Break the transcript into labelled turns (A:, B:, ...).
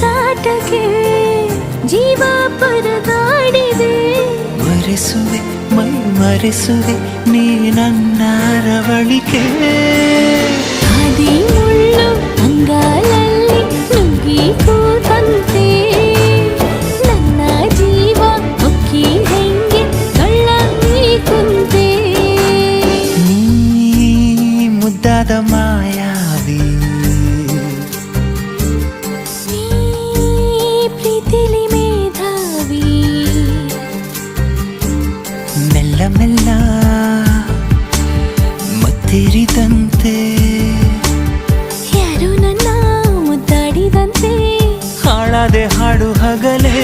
A: ಕಾಟಕ್ಕೆ ಜೀವ ಪರದಾಡಿದೆ.
B: ಮರೆಸುವೆ ಮೈ ಮರೆಸುವೆ ನೀ ನನ್ನ ರವಳಿಕೆ.
A: ಹಾದಿ ಮುಳ್ಳು ಅಂಗಾಲಲ್ಲಿ ನುಗ್ಗಿ ಕೂತಂತೆ ನನ್ನ ಜೀವ ಹೊಕ್ಕಿ ಹೆಂಗೆ ಕಳ್ಳಾಗಿ ಕುಂತೆ.
B: ನೀ ಮುದ್ದಾದ ಮಾಯಾವಿ,
A: ನೀ ಪ್ರೀತಿಲಿ ಮೇಧಾವಿ.
B: ಮೆಲ್ಲ ಮೆಲ್ಲ ಮತ್ತಿರಿದಂತೆ
A: ಯಾರು ನನ್ನ ಮುದ್ದಾಡಿದಂತೆ
B: ಹಾಳಾದೆ ಹಾಡು ಹಗಲೇ.